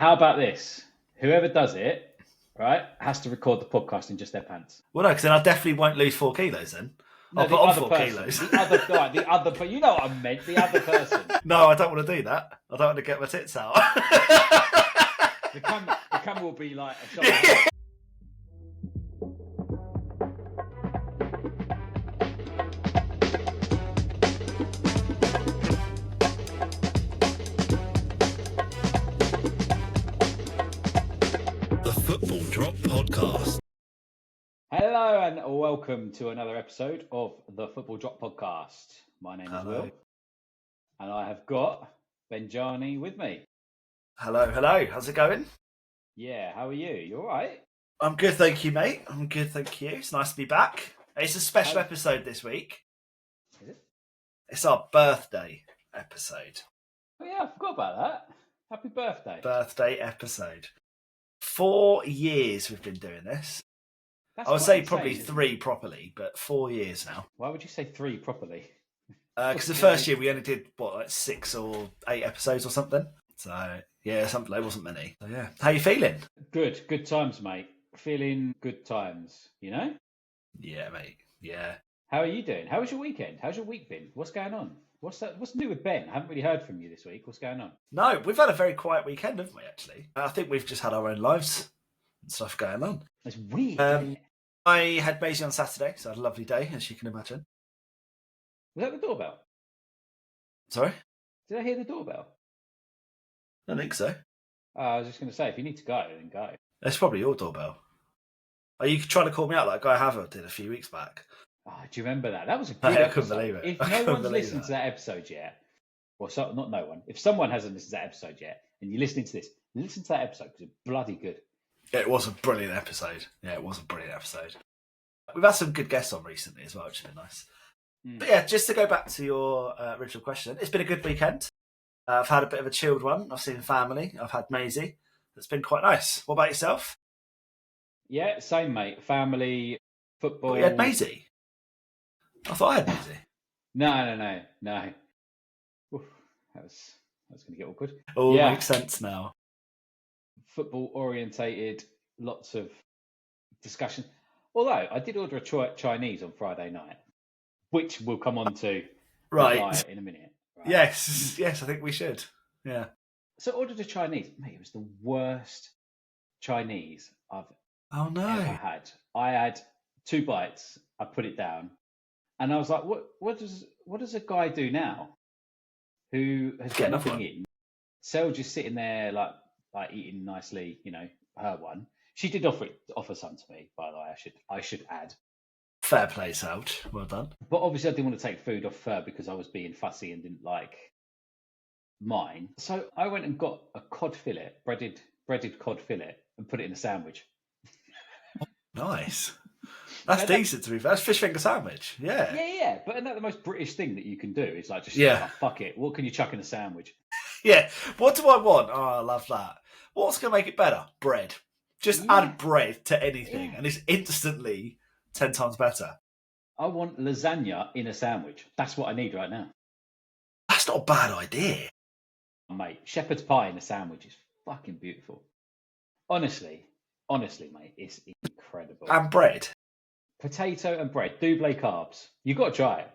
How about this? Whoever does it, right, has to record the podcast in just their pants. Well, no, because then I definitely won't lose 4 kilos then. No, I'll the put on other 4 person. kilos. The other, but you know what I meant. The other person. No, I don't want to do that. I don't want to get my tits out. The camera will be like a shot. The Football Drop Podcast. Hello and welcome to another episode of the Football Drop Podcast. My name is Will, and I have got Benjani with me. Hello. How's it going? Yeah, how are you? You all right? I'm good, thank you, mate. I'm good, thank you. It's nice to be back. It's a special episode this week. Is it? It's our birthday episode. Oh yeah, I forgot about that. Happy birthday. Birthday episode. 4 years we've been doing this. That's I would quite say insane, probably isn't it? 3 properly, but 4 years now. Why would you say 3 properly? Because the first year we only did, 6 or 8 episodes or something. So, yeah, something like wasn't many. So, yeah. How you feeling? Good times, mate. Feeling good times, you know? Yeah, mate. Yeah. How are you doing? How was your weekend? How's your week been? What's going on? What's new with Ben? I haven't really heard from you this week. What's going on? No, we've had a very quiet weekend, haven't we, actually? I think we've just had our own lives and stuff going on. It's weird, isn't it? I had Maisie on Saturday, so I had a lovely day, as you can imagine. Was that the doorbell? Sorry? Did I hear the doorbell? I don't think so. I was just going to say, if you need to go, then go. It's probably your doorbell. Are you trying to call me out like Guy Haver did a few weeks back? Oh, do you remember that? That was a good I episode. couldn't believe it. If I no couldn't one's believe listened that. to that episode yet, not no one, if someone hasn't listened to that episode yet, and you're listening to this, listen to that episode because it's bloody good. It was a brilliant episode. Yeah, it was a brilliant episode. We've had some good guests on recently as well, which has been nice. But yeah, just to go back to your original question, it's been a good weekend. I've had a bit of a chilled one. I've seen family. I've had Maisie. It's been quite nice. What about yourself? Yeah, same, mate. Family, football. Oh, you had Maisie? I thought I had Maisie. No. Oof, that was going to get awkward. All Yeah. makes sense now. Football orientated, lots of discussion. Although I did order a Chinese on Friday night, which we'll come on to Right. in a minute. Right? Yes, I think we should. Yeah. So I ordered a Chinese. Mate, it was the worst Chinese I've Oh, no. ever had. I had 2 bites. I put it down, and I was like, "What does a guy do now who has got another nothing one. in?" Sel just sitting there like eating nicely, you know, her one. She did offer some to me, by the way. I should add. Fair play, Salge. Well done. But obviously, I didn't want to take food off her because I was being fussy and didn't like mine. So I went and got a cod fillet, breaded cod fillet, and put it in a sandwich. Nice. That's No, decent, to be fair. That's fish finger sandwich. Yeah. Yeah. But isn't that the most British thing that you can do? Is like just Yeah. fuck it. What can you chuck in a sandwich? Yeah. What do I want? Oh, I love that. What's going to make it better? Bread. Just Yeah. add bread to anything, Yeah. and it's instantly 10 times better. I want lasagna in a sandwich. That's what I need right now, That's not a bad idea. mate. Shepherd's pie in a sandwich is fucking beautiful. Honestly, mate, it's incredible. And bread. Potato and bread, double carbs. You got to try it.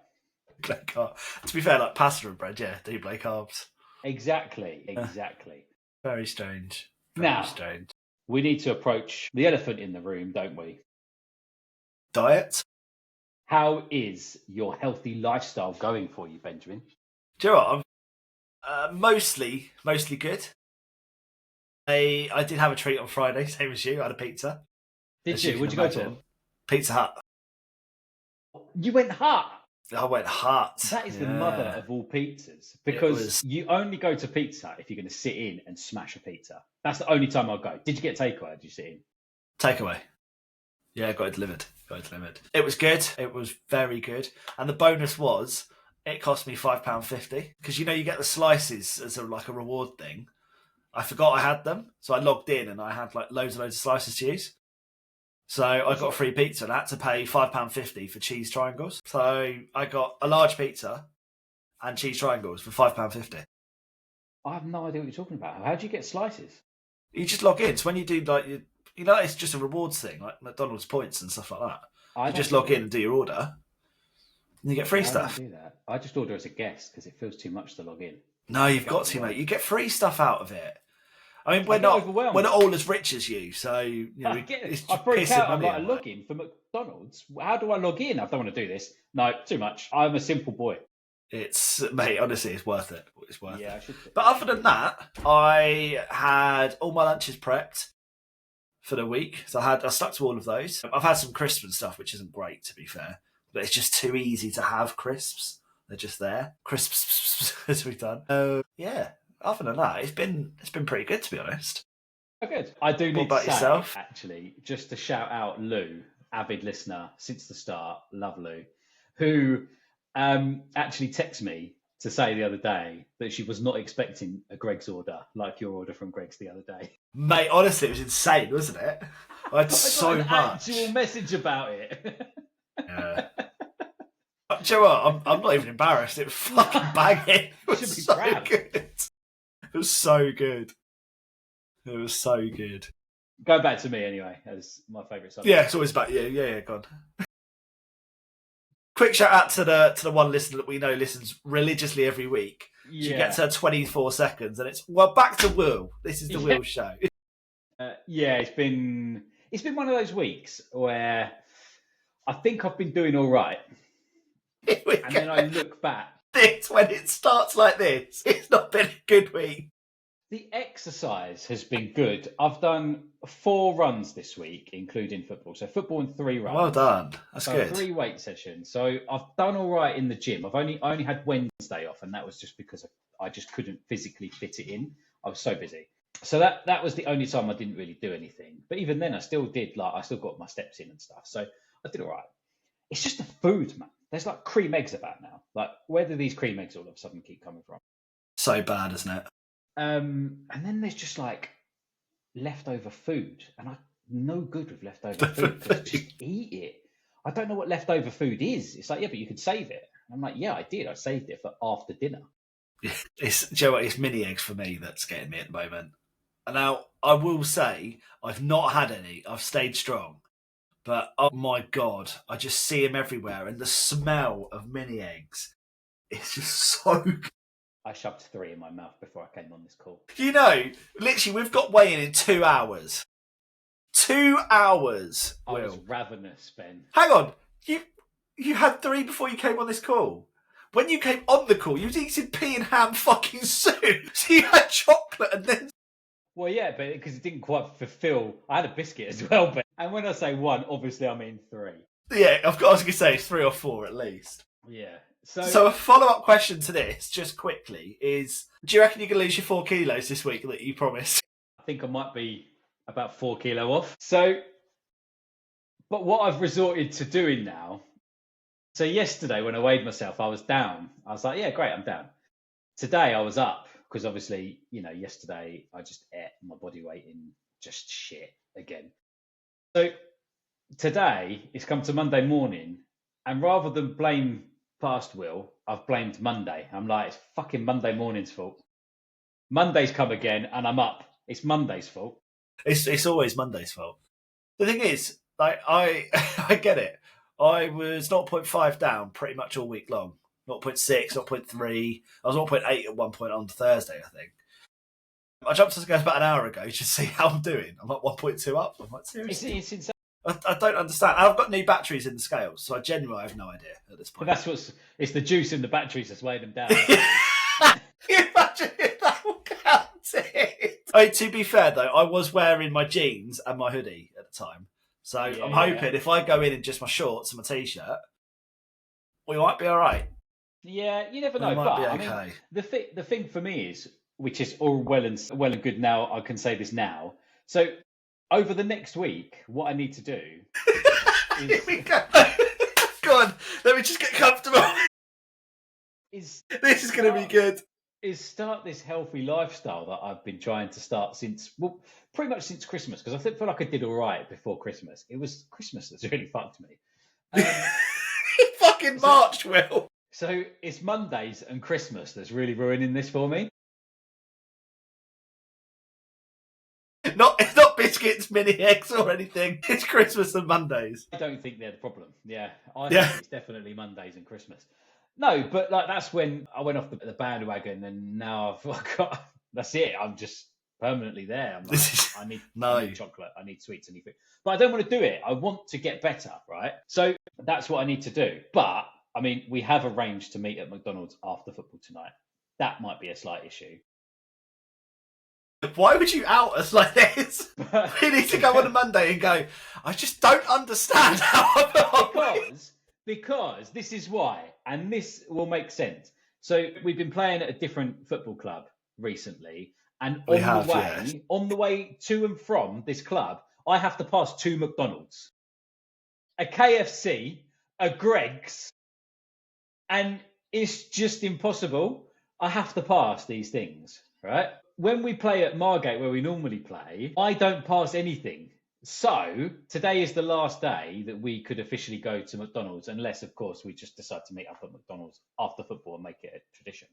Black carb. To be fair, like pasta and bread, yeah, do black carbs. Exactly. Very strange. Now- Very strange. We need to approach the elephant in the room, don't we? Diet? How is your healthy lifestyle going for you, Benjamin? Do you know what? I'm mostly good. I did have a treat on Friday, same as you. I had a pizza. Did As you? can What'd you go imagine. Pizza Hut. for? You went hard. I went hut. That is the Yeah. mother of all pizzas, because was. you only go to Pizza Hut if you're going to sit in and smash a pizza. That's the only time I'll go. Did you get takeaway or did you sit in? Takeaway. Yeah, got it delivered. It was good. It was very good. And the bonus was, it cost me £5.50 because you get the slices as a reward thing. I forgot I had them, so I logged in and I had loads of slices to use. So I got a free pizza and I had to pay £5.50 for cheese triangles. So I got a large pizza and cheese triangles for £5.50. I have no idea what you're talking about. How do you get slices? You just log in. So when you do like it's just a rewards thing, like McDonald's points and stuff like that. You just log in and do your order, and you get free stuff. I don't do that. I just order as a guest because it feels too much to log in. No, you've got to, mate. You get free stuff out of it. I mean, we're not overwhelmed. all as rich as you, so you know, I freak out. I'm like, a login for McDonald's. How do I log in? I don't want to do this. No, too much. I'm a simple boy. Mate, honestly, it's worth it. It's worth it. Yeah, I should. But other than that, I had all my lunches prepped for the week, so I stuck to all of those. I've had some crisps and stuff, which isn't great, to be fair, but it's just too easy to have crisps. They're just there, crisps as we've done. Yeah. Other than that, it's been pretty good, to be honest. Oh, good. I do need to say, yourself? Actually, just to shout out Lou, avid listener since the start, love Lou, who actually texted me to say the other day that she was not expecting a Greg's order like your order from Greg's the other day. Mate, honestly, it was insane, wasn't it? I had so much. Actual message about it. Yeah. Do you know what? I'm not even embarrassed. It was fucking banging. It was so good. It was so good. It was so good. Go back to me anyway, as my favourite subject. Yeah, it's always back. Yeah, go on. Quick shout out to the one listener that we know listens religiously every week. She gets her 24 seconds, and it's back to Will. This is the Will show. It's been one of those weeks where I think I've been doing all right, and then I look back. When it starts like this, it's not been a good week. The exercise has been good. I've done 4 runs this week, including football. So football and 3 runs. Well done. That's good. 3 weight sessions. So I've done all right in the gym. I only had Wednesday off, and that was just because I just couldn't physically fit it in. I was so busy. So that was the only time I didn't really do anything. But even then, I still did. I still got my steps in and stuff. So I did all right. It's just the food, man. There's like cream eggs about now. Like, where do these cream eggs all of a sudden keep coming from? So bad, isn't it? And then there's just like leftover food, and I'm no good with leftover food. Just eat it. I don't know what leftover food is. It's like, yeah, but you could save it. I'm like, yeah, I did. I saved it for after dinner. Do you know what? It's mini eggs for me that's getting me at the moment. And now, I will say, I've not had any. I've stayed strong. But, oh my God, I just see them everywhere. And the smell of mini eggs, it's just so good. I shoved 3 in my mouth before I came on this call. You know, literally, we've got weigh-in in 2 hours. 2 hours, Will. I was ravenous, Ben. Hang on. You had 3 before you came on this call. When you came on the call, you was eating pea and ham fucking soup. So you had chocolate and then... Well, yeah, but because it didn't quite fulfill... I had a biscuit as well, Ben. And when I say 1, obviously I mean 3. Yeah, I was going to say 3 or 4 at least. Yeah. So a follow-up question to this, just quickly, is... Do you reckon you can lose your 4 kilos this week that you promised? I think I might be about 4 kilo off. So... But what I've resorted to doing now... So yesterday when I weighed myself, I was down. I was like, yeah, great, I'm down. Today I was up because obviously, yesterday I just ate my body weight in just shit again. So today it's come to Monday morning, and rather than blame past Will, I've blamed Monday. I'm like, it's fucking Monday morning's fault. Monday's come again and I'm up. It's Monday's fault. It's always Monday's fault. The thing is, like, I get it. I was 0.5 down pretty much all week long. 0.6, 0.3. I was 0.8 at one point on Thursday, I think. I jumped to the scales about an hour ago to see how I'm doing. I'm like 1.2 up. I'm like, seriously? It's insane. I don't understand. I've got new batteries in the scales, so I genuinely have no idea at this point. But it's the juice in the batteries that's weighing them down. Imagine if that will count it. I mean, to be fair, though, I was wearing my jeans and my hoodie at the time. So I'm hoping if I go in just my shorts and my T-shirt, we might be all right. Yeah, you never know. We might be okay. I mean, the thing for me is, which is all well and good now, I can say this now. So over the next week, what I need to do is... Here we go. Go on, let me just get comfortable. This is going to be good. Is start this healthy lifestyle that I've been trying to start pretty much since Christmas, because I feel like I did all right before Christmas. It was Christmas that's really fucked me. Fucking March, Will. So it's Mondays and Christmas that's really ruining this for me. It's not biscuits, mini eggs, or anything. It's Christmas and Mondays. I don't think they're the problem. Yeah, I Yeah. think it's definitely Mondays and Christmas. No, but like that's when I went off the bandwagon, and now I've got. That's it. I'm just permanently there. I'm like, I need chocolate. I need sweets. I need food. But I don't want to do it. I want to get better, right? So that's what I need to do. But I mean, we have arranged to meet at McDonald's after football tonight. That might be a slight issue. Why would you out us like this? We need to go on a Monday and go, I just don't understand how because this is why, and this will make sense. So we've been playing at a different football club recently, and on the way to and from this club, I have to pass 2 McDonald's, a KFC, a Greg's, and it's just impossible. I have to pass these things, right? When we play at Margate, where we normally play, I don't pass anything. So today is the last day that we could officially go to McDonald's, unless, of course, we just decide to meet up at McDonald's after football and make it a tradition.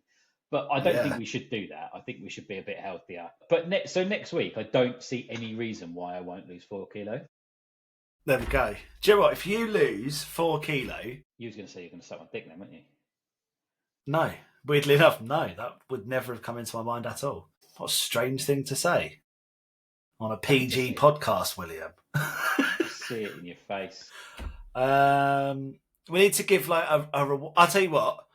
But I don't think we should do that. I think we should be a bit healthier. But next week, I don't see any reason why I won't lose 4 kilo. There we go. Do you know what? If you lose 4 kilo... You was going to say you're going to suck my dick then, weren't you? No. Weirdly enough, no. That would never have come into my mind at all. What a strange thing to say on a PG podcast, William. See it in your face. We need to give like a reward. I'll tell you what.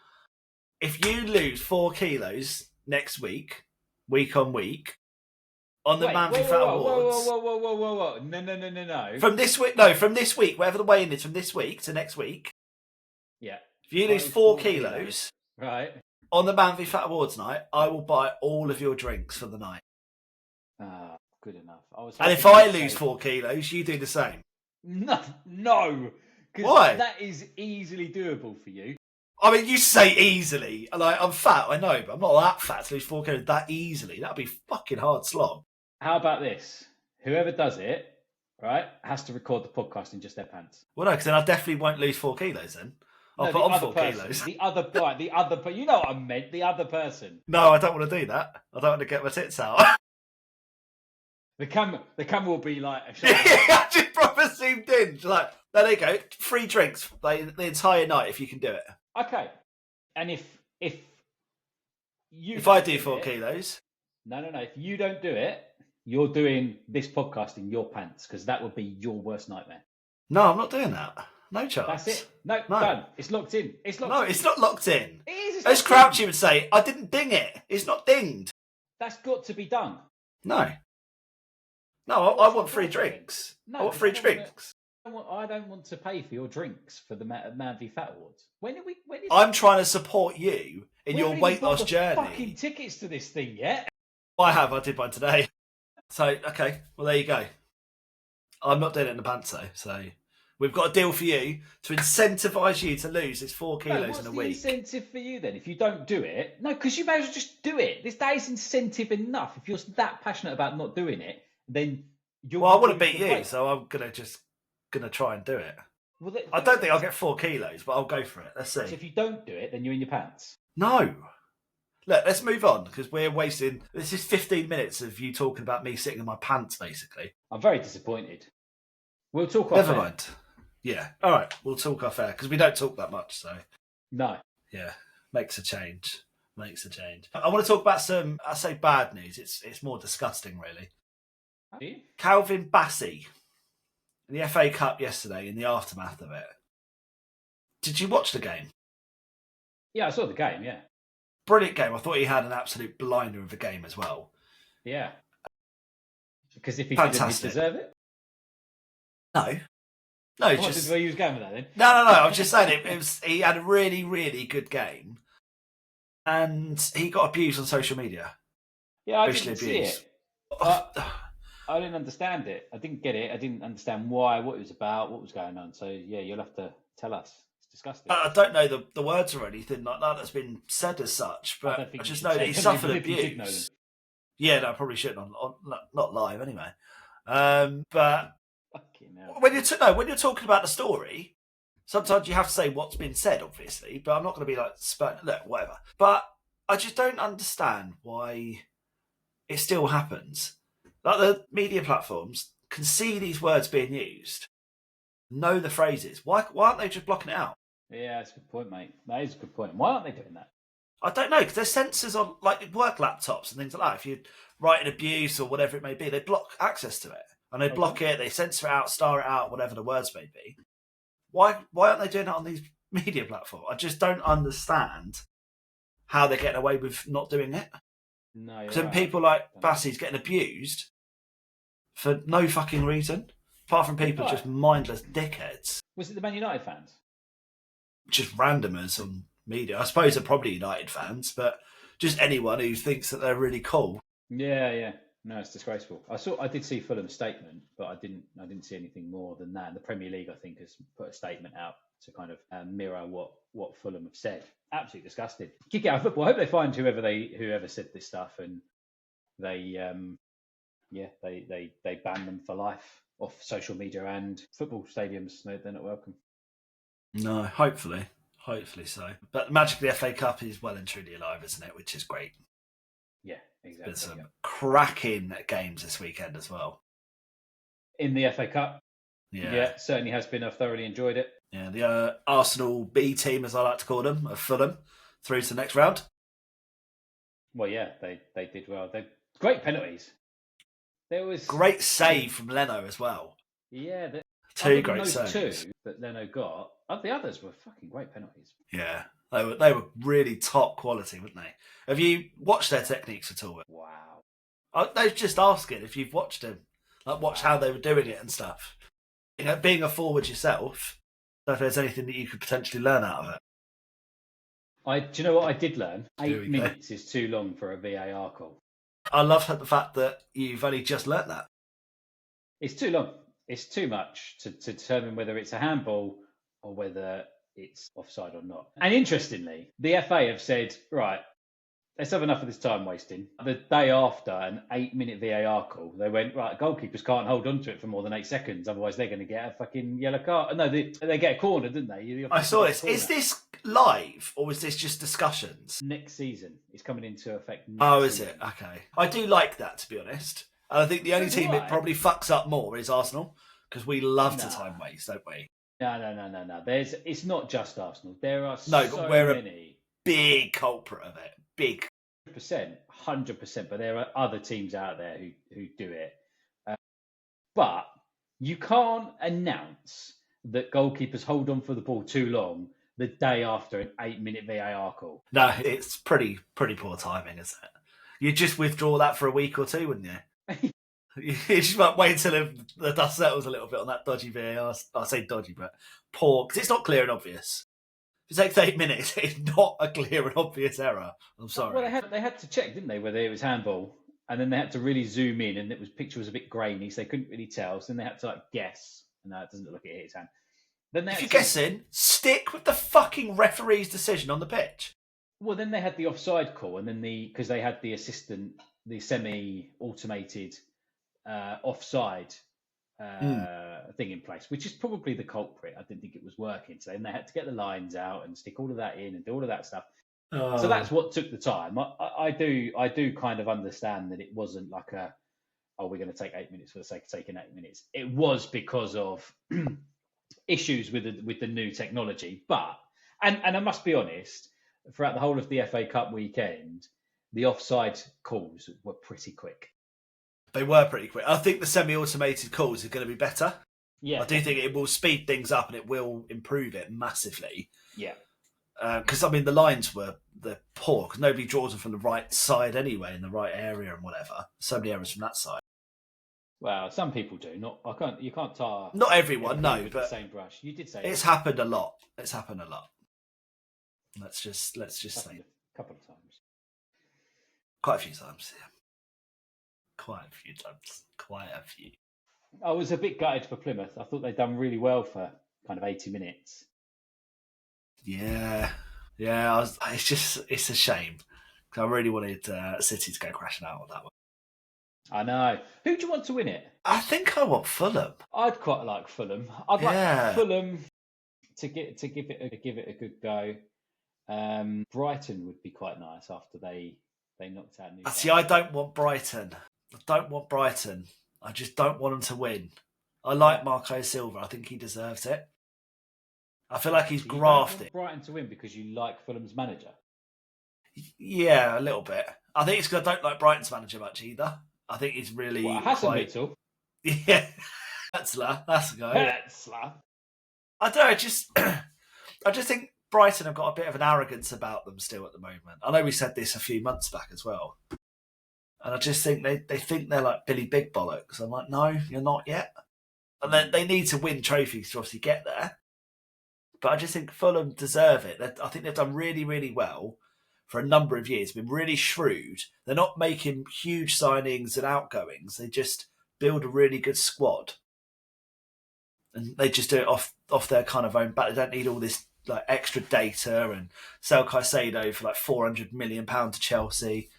If you lose 4 kilos next week, week on week, on the Manly Fat Awards. Whoa. No. From this week, whatever the weigh-in is, from this week to next week. Yeah. If you lose 4 kilos, right, on the Manly Fat Awards night, I will buy all of your drinks for the night. Good enough. And if I lose 4 kilos, you do the same. No. Why? That is easily doable for you. I mean, you say easily. Like, I'm fat, I know, but I'm not that fat to lose 4 kilos that easily. That'd be fucking hard slog. How about this? Whoever does it, right, has to record the podcast in just their pants. Well, no, because then I definitely won't lose 4 kilos then. I'll put on 4 kilos. The other, you know what I meant, the other person. No, I don't want to do that. I don't want to get my tits out. The camera will be like a shot. I just proper zoomed in. Like, there you go. Free drinks the entire night if you can do it. Okay. And if I do 4 kilos. No. If you don't do it, you're doing this podcast in your pants, because that would be your worst nightmare. No, I'm not doing that. No chance. That's it. No. Done. It's locked in. It's not locked in. It is. As Crouchy would say, I didn't ding it. It's not dinged. That's got to be done. No, I want free drinks. No, I want free drinks. I don't want to pay for your drinks for the Man v Fat Awards. I'm trying to support you in your weight loss journey. Fucking tickets to this thing yet? I did mine today. So, okay, well, there you go. I'm not doing it in the pants, though. So, we've got a deal for you to incentivise you to lose this 4 kilos in a week. What's the incentive for you then if you don't do it? No, because you may as well just do it. That is incentive enough. If you're that passionate about not doing it, then you're. Well, I want to beat you, so I'm gonna try and do it. Well, I don't think I'll get 4 kilos, but I'll go for it. Let's see. So if you don't do it, then you're in your pants. No. Look, let's move on, because we're wasting... This is 15 minutes of you talking about me sitting in my pants, basically. I'm very disappointed. We'll talk off Never air. mind. Yeah. All right, we'll talk off air, because we don't talk that much, so... No. Yeah, makes a change. I want to talk about some, I say bad news. It's more disgusting, really. Do you? Calvin Bassey in the FA Cup yesterday, in the aftermath of it. Did you watch the game? Yeah, I saw the game, yeah. Brilliant game. I thought he had an absolute blinder of a game as well. Yeah. Because if he didn't, he'd deserve it? No. Just where you was going with that then? No. I was just saying he had a really, really good game, and he got abused on social media. Yeah, I didn't see it. I didn't understand it. I didn't get it. I didn't understand why, what it was about, what was going on. So yeah, you'll have to tell us. It's disgusting. I don't know the words or anything like that that's been said as such, but I just know that he suffered abuse. Yeah, no, I probably shouldn't not live anyway. But when you're talking about the story, sometimes you have to say what's been said, obviously. But I'm not going to be like, look, whatever. But I just don't understand why it still happens. Like the media platforms can see these words being used, know the phrases. Why aren't they just blocking it out? Yeah, that's a good point, mate. That is a good point. Why aren't they doing that? I don't know, because there's sensors on like work laptops and things like that. If you're writing abuse or whatever it may be, they block access to it. And they block it, they censor it out, star it out, whatever the words may be. Why aren't they doing that on these media platforms? I just don't understand how they're getting away with not doing it. No, Because then people like Bassey's getting abused for no fucking reason, apart from people just mindless dickheads. Was it the Man United fans? Just randomers on media. I suppose they're probably United fans, but just anyone who thinks that they're really cool. Yeah. No, it's disgraceful. I did see Fulham's statement, but I didn't see anything more than that. And the Premier League, I think, has put a statement out to kind of mirror what Fulham have said. Absolutely disgusting. Kick out of football. I hope they find whoever said this stuff, and they ban them for life off social media and football stadiums. They're not welcome. No, hopefully so. But the magic of the FA Cup is well and truly alive, isn't it? Which is great. Yeah, exactly. There's some cracking games this weekend as well. In the FA Cup? Yeah, certainly has been. I've thoroughly enjoyed it. Yeah, the Arsenal B team, as I like to call them, of Fulham, through to the next round. Well, yeah, they did well. They great penalties. There was great save from Leno as well. Yeah, two great saves. Two that Leno got. The others were fucking great penalties. Yeah, they were really top quality, weren't they? Have you watched their techniques at all? Wow. I was just asking if you've watched them, like watch how they were doing it and stuff. You know, being a forward yourself, I don't know if there's anything that you could potentially learn out of it. Do you know what I did learn? 8 minutes is too long for a VAR call. I love the fact that you've only just learnt that. It's too long. It's too much to determine whether it's a handball or whether it's offside or not. And interestingly, the FA have said, right, let's have enough of this time wasting. The day after an 8-minute VAR call, they went, right, goalkeepers can't hold on to it for more than 8 seconds, otherwise they're going to get a fucking yellow card. No, they get a corner, didn't they? I saw this. Is this live or is this just discussions? Next season. It's coming into effect next season. Is it? Okay. I do like that, to be honest. And I think the only team it probably fucks up more is Arsenal, because we love to time waste, don't we? No. It's not just Arsenal. There are but we're many. A big culprit of it. Big. 100%. But there are other teams out there who do it. But you can't announce that goalkeepers hold on for the ball too long the day after an 8-minute VAR call. No, it's pretty poor timing, isn't it? You just withdraw that for a week or two, wouldn't you? You just might wait until the dust settles a little bit on that dodgy VAR. I say dodgy, but poor, because it's not clear and obvious. If it takes 8 minutes, it's not a clear and obvious error. I'm sorry. Well, they had to check, didn't they, whether it was handball, and then they had to really zoom in, and picture was a bit grainy, so they couldn't really tell. So then they had to guess. No, it doesn't look like it hit his hand. Then if you're guessing, stick with the fucking referee's decision on the pitch. Well, then they had the offside call, and then because they had the semi-automated offside thing in place, which is probably the culprit. I didn't think it was working. So then they had to get the lines out and stick all of that in and do all of that stuff. So that's what took the time. I do kind of understand that it wasn't like we're going to take 8 minutes for the sake of taking 8 minutes. It was because of issues with the new technology. But and I must be honest, throughout the whole of the FA Cup weekend, the offside calls were pretty quick. They were pretty quick. I think the semi-automated calls are going to be better. Yeah, I do think it will speed things up and it will improve it massively. Yeah. Because, the lines they're poor because nobody draws them from the right side anyway, in the right area and whatever. So many errors from that side. Well, some people do. You can't tar. Not everyone, no, but the same brush. You did say it's happened a lot. It's happened a lot. Let's just say a couple of times. Quite a few times, yeah. Quite a few. I was a bit gutted for Plymouth. I thought they'd done really well for kind of 80 minutes. Yeah. It's a shame. Because I really wanted City to go crashing out on that one. I know. Who do you want to win it? I think I want Fulham. I'd quite like Fulham. I'd like Fulham to give it a good go. Brighton would be quite nice after they knocked out Newcastle. See, I don't want Brighton. I don't want Brighton. I just don't want them to win. I like Marco Silva. I think he deserves it. I feel like he's So you don't grafted. want Brighton to win because you like Fulham's manager? Yeah, a little bit. I think it's because I don't like Brighton's manager much either. I think he's really Hasenhüttl. Yeah, that's the guy. Hetzler. I don't know, I just think Brighton have got a bit of an arrogance about them still at the moment. I know we said this a few months back as well. And I just think they think they're like Billy Big Bollocks. I'm like, no, you're not yet. And then they need to win trophies to obviously get there. But I just think Fulham deserve it. I think they've done really, really well for a number of years, been really shrewd. They're not making huge signings and outgoings. They just build a really good squad. And they just do it off their kind of own back. They don't need all this like extra data and sell Caicedo for like £400 million to Chelsea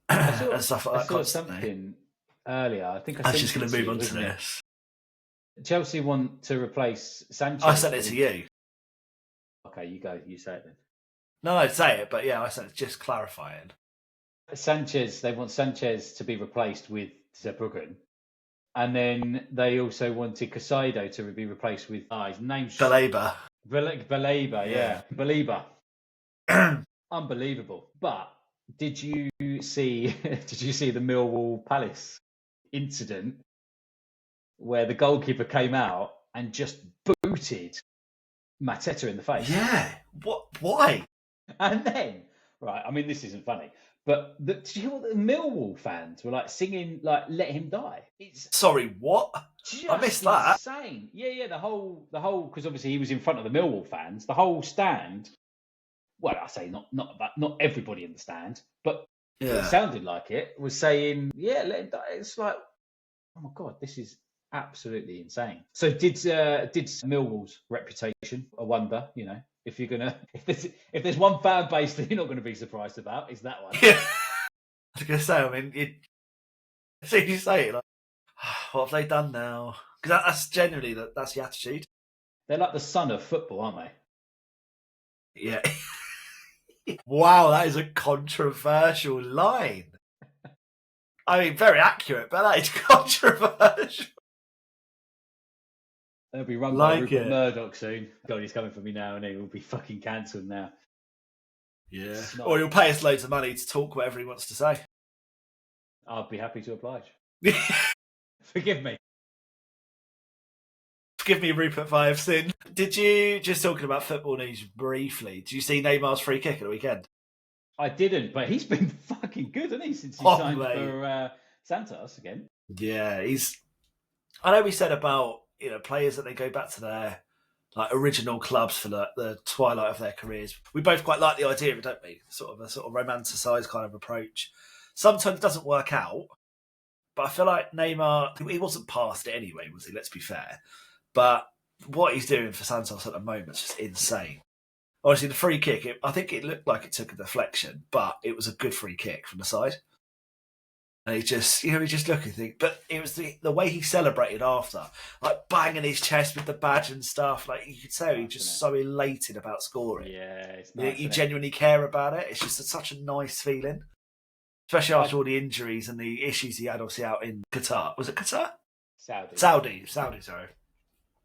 and stuff like that. I saw something earlier. I think I was just going to move on to this. Chelsea want to replace Sanchez. I sent it to you. Okay, you go. You say it then. No, I'd say it, but yeah, I sent it just clarifying. They want Sanchez to be replaced with Zebrugan. And then they also wanted Caicedo to be replaced with his name's Baleba. Baleba, yeah. Baleba. Unbelievable. But did you see the Millwall Palace incident where the goalkeeper came out and just booted Mateta in the face? Yeah. What? Why? And then, right, I mean, this isn't funny, but did you hear what the Millwall fans were like singing, like, let him die? It's Sorry, what? I missed that. Insane. Yeah, the whole, because obviously he was in front of the Millwall fans, the whole stand, well, I say not everybody in the stand, but it sounded like it, was saying, yeah, let him die. It's like, oh my God, this is absolutely insane. So did Millwall's reputation a wonder, you know? If there's one fan base that you're not going to be surprised about, is that one. Yeah. I was going to say, I mean, you say it, like, what have they done now? Because that's generally that's the attitude. They're like the son of football, aren't they? Yeah. Wow, that is a controversial line. I mean, very accurate, but that is controversial. They'll be run by Rupert Murdoch soon. God, he's coming for me now, and he will be fucking cancelled now. Yeah. Or he'll pay us loads of money to talk whatever he wants to say. I'll be happy to oblige. Forgive me. Forgive me, Rupert Fivesin. Did you, just talking about football news briefly, did you see Neymar's free kick at the weekend? I didn't, but he's been fucking good, hasn't he, since he signed for Santos again? Yeah, I know we said about, you know, players that they go back to their like original clubs for the twilight of their careers. We both quite like the idea of it, don't we? Sort of romanticised kind of approach. Sometimes it doesn't work out, but I feel like Neymar, he wasn't past it anyway, was he? Let's be fair. But what he's doing for Santos at the moment is just insane. Obviously, the free kick, I think it looked like it took a deflection, but it was a good free kick from the side. And he just looking, but it was the way he celebrated after, like banging his chest with the badge and stuff. Like you could tell, he's just so elated about scoring. Yeah, it's nice. You genuinely care about it. It's just such a nice feeling, especially after all the injuries and the issues he had, obviously out in Qatar. Was it Qatar? Saudi. Sorry.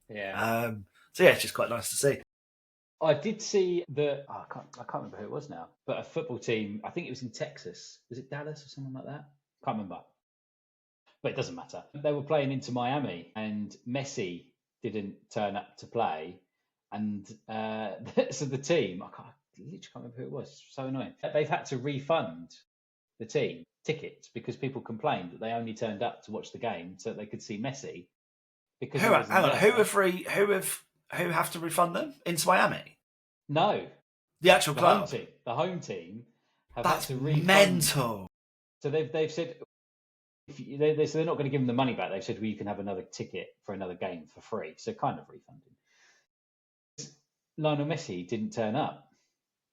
Yeah. So yeah, it's just quite nice to see. I did see I can't remember who it was now, but a football team. I think it was in Texas. Was it Dallas or something like that? Can't remember, but it doesn't matter. They were playing into Miami, and Messi didn't turn up to play, and so the team, I literally can't remember who it was. It's so annoying. They've had to refund the team tickets because people complained that they only turned up to watch the game so that they could see Messi. Because who have to refund them into Miami? No, the actual club, the home team have That's had to refund. Mental. So they've said so they're not going to give them the money back. They've said, well, you can have another ticket for another game for free. So kind of refunding. Lionel Messi didn't turn up,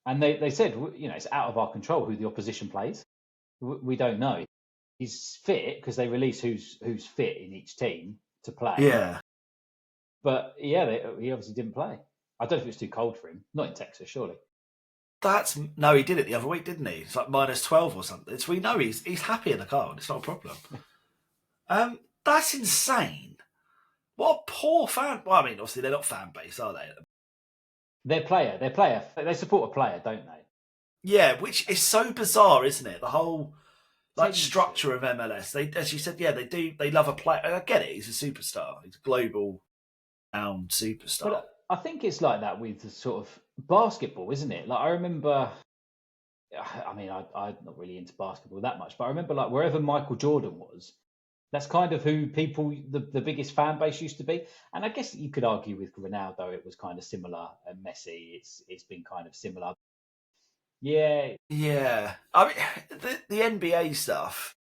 and they said, you know, it's out of our control who the opposition plays. We don't know. He's fit because they release who's fit in each team to play. Yeah. But yeah, he obviously didn't play. I don't know if it was too cold for him. Not in Texas, surely. No, he did it the other week, didn't he? It's like -12 or something. So we know he's happy in the car, and it's not a problem. That's insane. What a poor fan. Well, I mean, obviously they're not fan base, are they? They're player. They support a player, don't they? Yeah, which is so bizarre, isn't it? The whole Tends structure of MLS. They, as you said, yeah, they do. They love a player. I get it. He's a superstar. He's a global renowned superstar. But I think it's like that with the sort of basketball, isn't it? Like I remember, I mean, I'm not really into basketball that much, but I remember like wherever Michael Jordan was, that's kind of who people, the biggest fan base used to be. And I guess you could argue with Ronaldo, it was kind of similar. And Messi, it's been kind of similar. Yeah. Yeah. I mean, the NBA stuff,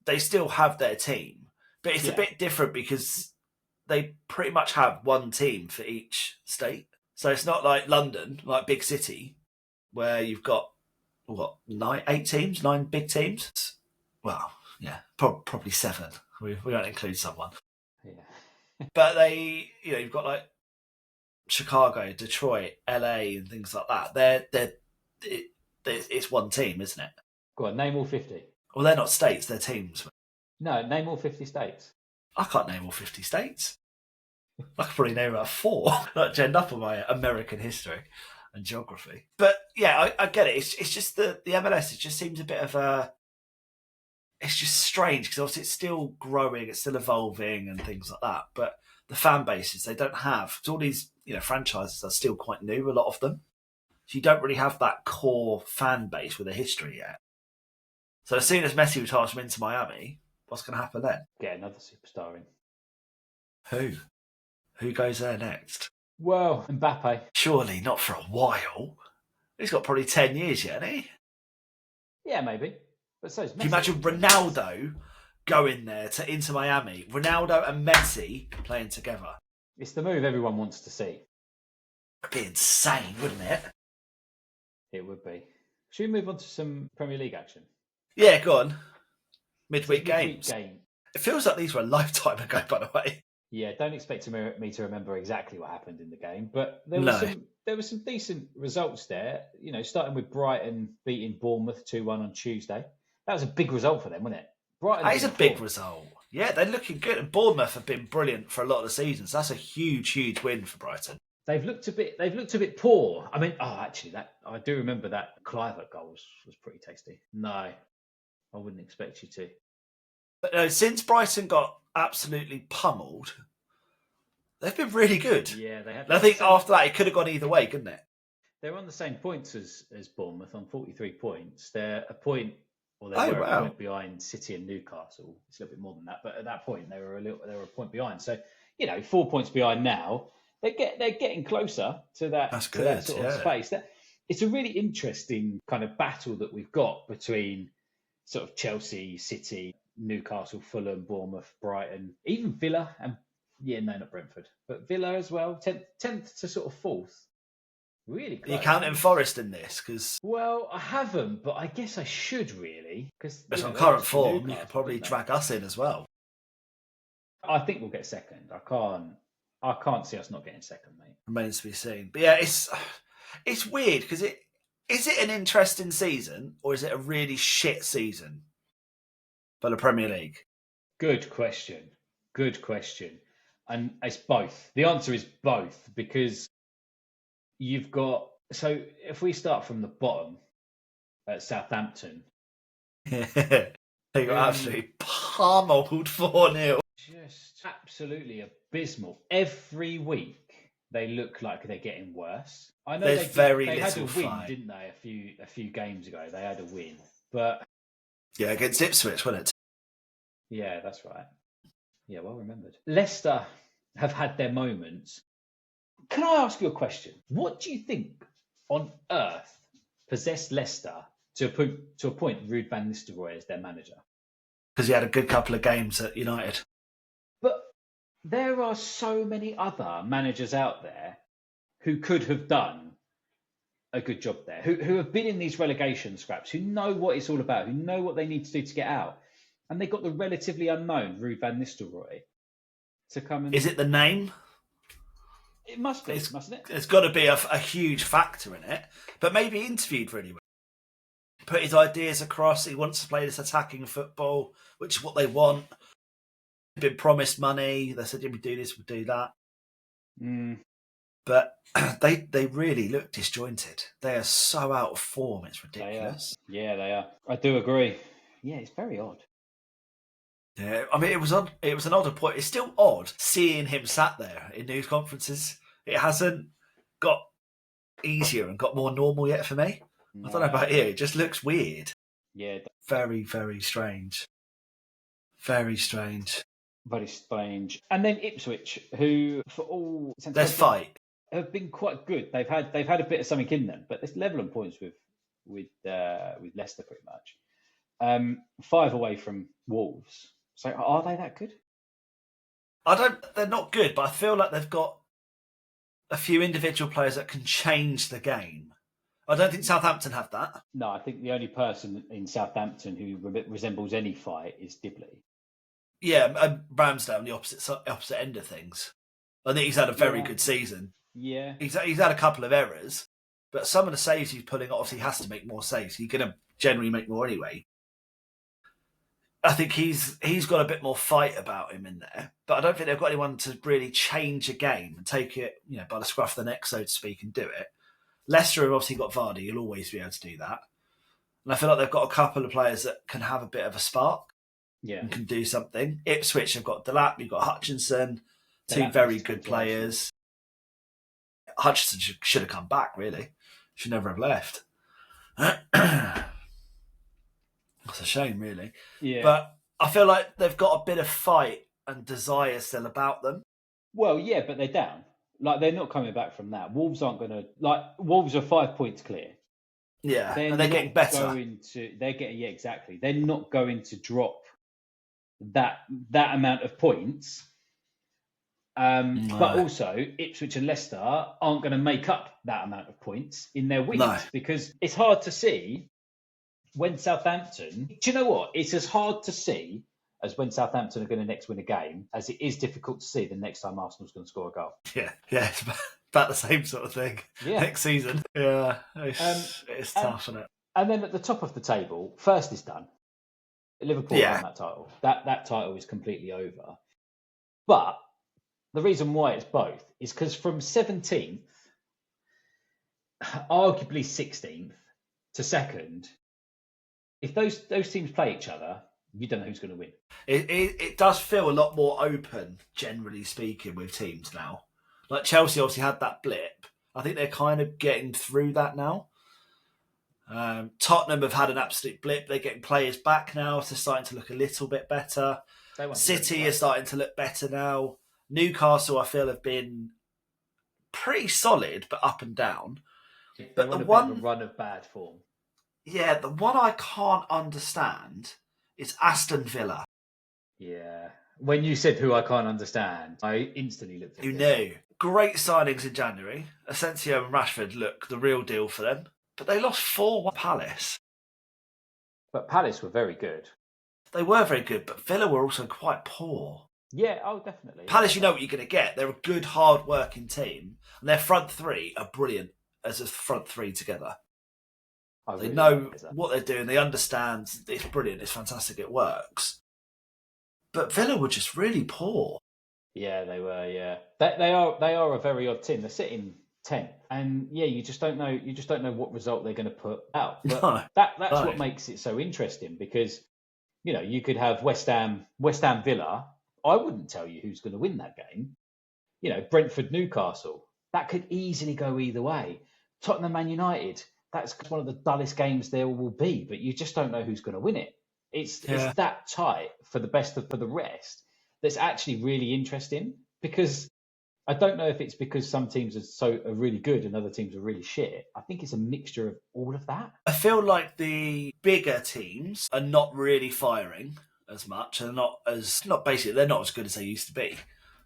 they still have their team, but it's a bit different because they pretty much have one team for each state. So it's not like London, like big city, where you've got, nine big teams? Well, yeah, probably 7. We won't include someone. Yeah. But you've got like Chicago, Detroit, LA, and things like that. It's one team, isn't it? Go on, name all 50. Well, they're not states; they're teams. No, name all 50 states. I can't name all 50 states. I could probably name about 4. Not to end up on my American history and geography. But yeah, I get it. It's just the MLS. It just seems a bit of a. It's just strange because obviously it's still growing, it's still evolving, and things like that. But the fan bases they don't have. All these franchises are still quite new. A lot of them. So you don't really have that core fan base with a history yet. So as soon as Messi retires from Inter Miami, what's going to happen then? Get another superstar in. Who? Who goes there next? Well, Mbappe. Surely not for a while. He's got probably 10 years yet, hasn't he? Yeah, maybe. But so is Messi. Can you imagine Ronaldo going there to Inter Miami? Ronaldo and Messi playing together. It's the move everyone wants to see. It'd be insane, wouldn't it? It would be. Should we move on to some Premier League action? Yeah, go on. Midweek games. Game. It feels like these were a lifetime ago, by the way. Yeah, don't expect me to remember exactly what happened in the game, but there was some decent results there. Starting with Brighton beating Bournemouth 2-1 on Tuesday. That was a big result for them, wasn't it? Brighton. That is a big result. Yeah, they're looking good. And Bournemouth have been brilliant for a lot of the seasons. That's a huge, huge win for Brighton. They've looked a bit poor. I mean, actually, that I do remember that Clivert goal was pretty tasty. No, I wouldn't expect you to. But no, since Brighton got absolutely pummeled, they've been really good. Yeah, they have. And I think after that, it could have gone either way, couldn't it? They're on the same points as Bournemouth on 43 points. They're a point, or they were a point behind City and Newcastle. It's a little bit more than that, but at that point they were a point behind. So 4 points behind now. They're getting closer to that. That's good. To that sort of space. It's a really interesting kind of battle that we've got between sort of Chelsea, City, Newcastle, Fulham, Bournemouth, Brighton, even Villa, and not Brentford, but Villa as well. 10th to sort of 4th. Really close. Are you counting Forest in this? Well, I haven't, but I guess I should really. Because on current form, you could probably drag us in as well. I think we'll get second. I can't see us not getting second, mate. Remains to be seen. But yeah, it's weird because is it an interesting season or is it a really shit season for the Premier League? Good question. And it's both. The answer is both because you've got... So if we start from the bottom at Southampton... They got absolutely pummeled 4-0. Just absolutely abysmal. Every week they look like they're getting worse. I know they had a win, didn't they? A few games ago they had a win, but yeah, against Ipswich, wasn't it? Yeah, that's right. Yeah, well remembered. Leicester have had their moments. Can I ask you a question? What do you think on earth possessed Leicester to appoint Ruud van Nistelrooy as their manager? Because he had a good couple of games at United. But there are so many other managers out there who could have done a good job there, who have been in these relegation scraps, who know what it's all about, who know what they need to do to get out. And they got the relatively unknown Ruud van Nistelrooy to come and... Is it the name? It must be, mustn't it? There's got to be a huge factor in it. But maybe interviewed really well. Put his ideas across. He wants to play this attacking football, which is what they want. Been promised money. They said, "If we do this, we'll do that." But they really look disjointed. They are so out of form. It's ridiculous. They are. I do agree. Yeah, it's very odd. Yeah, I mean, it was an odd point. It's still odd seeing him sat there in news conferences. It hasn't got easier and got more normal yet for me. No. I don't know about you. It just looks weird. Yeah. Very, very strange. Very strange. Very strange. And then Ipswich, who, for all let's fight, have been quite good. They've had a bit of something in them, but it's level on points with Leicester pretty much. 5 away from Wolves. So are they that good? They're not good, but I feel like they've got a few individual players that can change the game. I don't think Southampton have that. No, I think the only person in Southampton who resembles any fight is Dibley. Yeah, and Ramsdale on the opposite end of things. I think he's had a very good season. Yeah. He's had a couple of errors, but some of the saves he's pulling, obviously he has to make more saves. He's going to generally make more anyway. I think he's got a bit more fight about him in there, but I don't think they've got anyone to really change a game and take it, by the scruff of the neck, so to speak, and do it. Leicester have obviously got Vardy. You'll always be able to do that. And I feel like they've got a couple of players that can have a bit of a spark. Yeah. And can do something. Ipswich have got Delap, you've got Hutchinson, two very good players. Hutchinson should have come back, really. Should never have left. That's a shame, really. Yeah. But I feel like they've got a bit of fight and desire still about them. Well, yeah, but they're down. Like, they're not coming back from that. Wolves aren't going to... Like, Wolves are 5 points clear. Yeah, and they're getting better. Exactly. They're not going to drop that amount of points. No. But also, Ipswich and Leicester aren't going to make up that amount of points in their wins because it's hard to see when Southampton... Do you know what? It's as hard to see as when Southampton are going to next win a game as it is difficult to see the next time Arsenal's going to score a goal. Yeah, it's about the same sort of thing next season. Yeah, it's tough, isn't it? And then at the top of the table, first is done. Liverpool won that title. That title is completely over. But the reason why it's both is because from 17th, arguably 16th to second, if those teams play each other, you don't know who's going to win. It does feel a lot more open, generally speaking, with teams now. Like Chelsea obviously had that blip. I think they're kind of getting through that now. Tottenham have had an absolute blip. They're getting players back now, so they're starting to look a little bit better. City is starting to look better now. Newcastle, I feel, have been pretty solid, but up and down. But the one run of bad form. Yeah, the one I can't understand is Aston Villa. Yeah. When you said who I can't understand, I instantly looked at You knew. Great signings in January. Asensio and Rashford look the real deal for them. But they lost 4-1 Palace. But Palace were very good. They were very good, but Villa were also quite poor. Yeah, definitely. Palace, you know what you're going to get. They're a good, hard-working team. And their front three are brilliant as a front three together. They know what they're doing. They understand. It's brilliant. It's fantastic. It works. But Villa were just really poor. Yeah, they were. Yeah, they are a very odd team. They're sitting 10th, and you just don't know. You just don't know what result they're going to put out. But that's what makes it so interesting because you could have West Ham Villa. I wouldn't tell you who's going to win that game. Brentford Newcastle. That could easily go either way. Tottenham Man United. That's one of the dullest games there will be, but you just don't know who's going to win it. It's that tight for the best for the rest. That's actually really interesting because I don't know if it's because some teams are really good and other teams are really shit. I think it's a mixture of all of that. I feel like the bigger teams are not really firing as much. They're not as good as they used to be.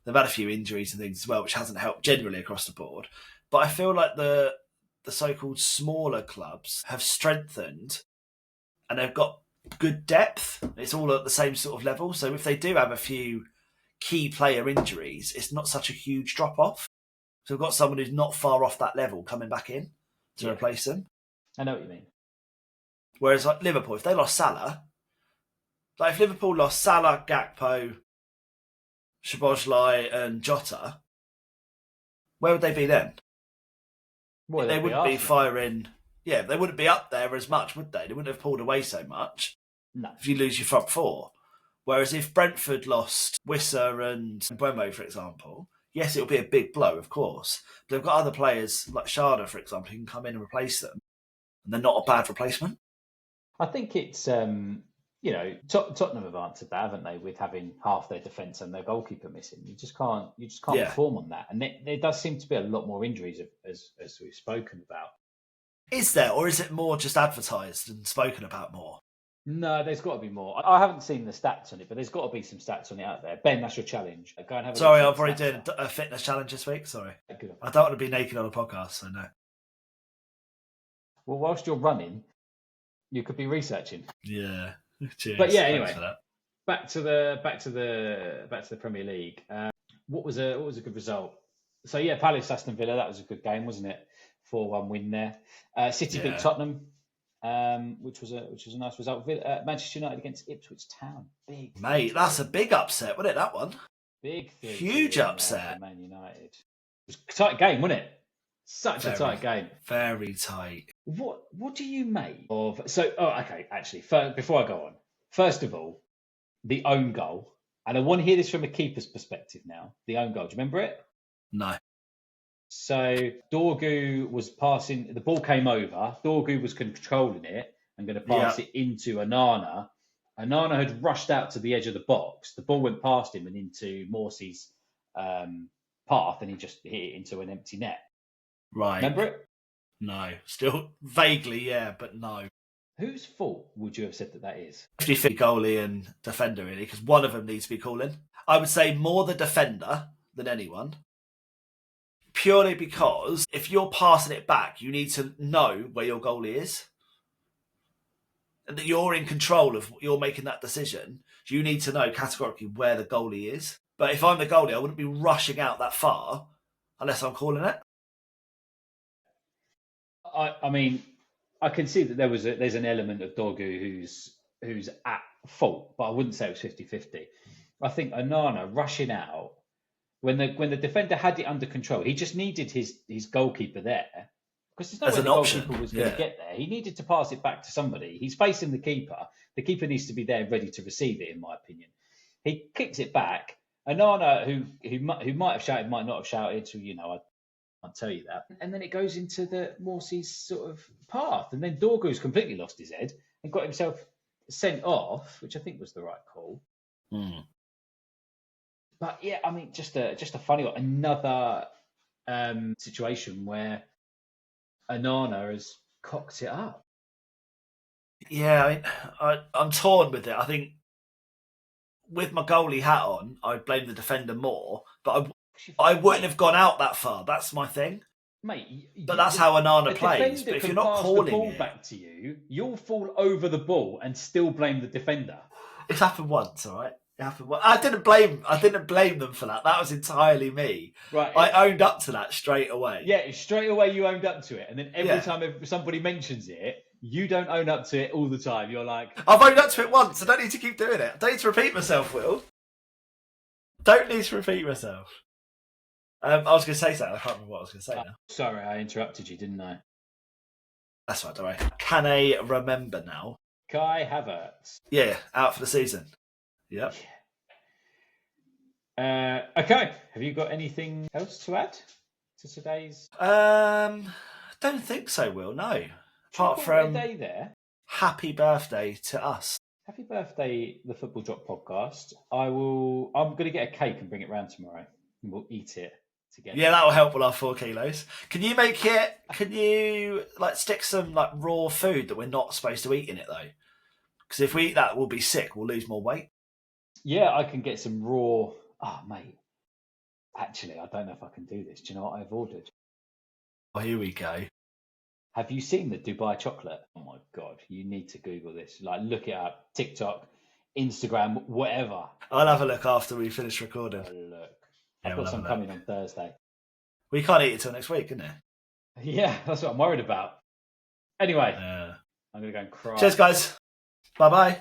They've had a few injuries and things as well, which hasn't helped generally across the board. But I feel like the so-called smaller clubs have strengthened and they've got good depth. It's all at the same sort of level. So if they do have a few key player injuries, it's not such a huge drop-off. So we've got someone who's not far off that level coming back in to replace them. I know what you mean. Whereas like Liverpool, if they lost Salah, like if Liverpool lost Salah, Gakpo, Szoboszlai and Jota, where would they be then? Well, they wouldn't be Arsenal. firing. Yeah, they wouldn't be up there as much, would they? They wouldn't have pulled away so much. No. If you lose your front four. Whereas if Brentford lost Wissa and Mbeumo, for example, yes, it'll be a big blow, of course. But they've got other players like Sharda, for example, who can come in and replace them. And they're not a bad replacement. I think it's, Tottenham have answered that, haven't they, with having half their defence and their goalkeeper missing. You just can't perform on that. And there does seem to be a lot more injuries, as we've spoken about. Is there, or is it more just advertised and spoken about more? No, there's got to be more. I haven't seen the stats on it, but there's got to be some stats on it out there. Ben, that's your challenge. Go and have a Sorry, look I've at already the done a fitness challenge this week. Sorry. Good. I don't want to be naked on a podcast, so no. Well, whilst you're running, you could be researching. Yeah. Cheers. But yeah, Thanks anyway, for that. back to the Premier League. What was a good result? So yeah, Palace Aston Villa, that was a good game, wasn't it? 4-1 win there. City beat Tottenham, which was a nice result. Manchester United against Ipswich Town, big Mate, that's a big upset, wasn't it? That one, big, huge upset. Man United. It was a tight game, wasn't it? Such a tight game. Very tight. What do you make of? So, okay. Actually, before I go on, first of all, the own goal, and I want to hear this from a keeper's perspective now. The own goal. Do you remember it? No. So Dorgu was passing. The ball came over. Dorgu was controlling it and going to pass it into Onana. Onana had rushed out to the edge of the box. The ball went past him and into Morsey's path, and he just hit it into an empty net. Right. Remember it? No. Still vaguely, yeah, but no. Whose fault would you have said that is? 50-50 goalie and defender, really, because one of them needs to be calling. I would say more the defender than anyone. Purely because if you're passing it back, you need to know where your goalie is. And that you're in control of, you're making that decision. You need to know categorically where the goalie is. But if I'm the goalie, I wouldn't be rushing out that far unless I'm calling it. I mean, I can see that there's an element of Dorgu who's at fault, but I wouldn't say it was 50-50. I think Onana rushing out when the defender had it under control, he just needed his goalkeeper there because there's no way the goalkeeper was going to get there. He needed to pass it back to somebody. He's facing the keeper. The keeper needs to be there ready to receive it, in my opinion. He kicks it back. Onana, who might have shouted, might not have shouted, so I can't tell you that. And then it goes into the Morsey's sort of path. And then Dorgu's completely lost his head and got himself sent off, which I think was the right call. Mm. But yeah, I mean, just a funny one. Another situation where Onana has cocked it up. Yeah, I mean, I'm torn with it. I think with my goalie hat on, I'd blame the defender more, but I wouldn't have gone out that far. That's my thing. Mate, but that's how Onana plays. But if you're not calling the ball back to you, you'll fall over the ball and still blame the defender. It's happened once, all right? It happened once. I didn't blame them for that. That was entirely me. Right. I owned up to that straight away. Yeah, straight away you owned up to it, and then every time somebody mentions it, you don't own up to it all the time. You're like, I've owned up to it once. I don't need to keep doing it. I don't need to repeat myself, Will. Don't need to repeat myself. I was going to say something. I can't remember what I was going to say now. Sorry, I interrupted you, didn't I? That's right, don't worry. Can I remember now? Kai Havertz. Yeah, out for the season. Yep. Okay. Have you got anything else to add to today's? Don't think so, Will. No. Apart from day there. Happy birthday to us. Happy birthday, the Football Drop podcast. I'm going to get a cake and bring it round tomorrow, and we'll eat it together. Yeah, that will help with our 4 kilos. Can you make it? Can you stick some raw food that we're not supposed to eat in it though? Because if we eat that, we'll be sick. We'll lose more weight. Yeah, I can get some raw. Oh, mate. Actually, I don't know if I can do this. Do you know what I've ordered? Oh, here we go. Have you seen the Dubai chocolate? Oh my God, you need to Google this. Look it up. TikTok, Instagram, whatever. I'll have a look after we finish recording. Look. Yeah, I've got some coming on Thursday. We can't eat it till next week, can it? Yeah, that's what I'm worried about. Anyway, Yeah. I'm going to go and cry. Cheers, guys. Bye-bye.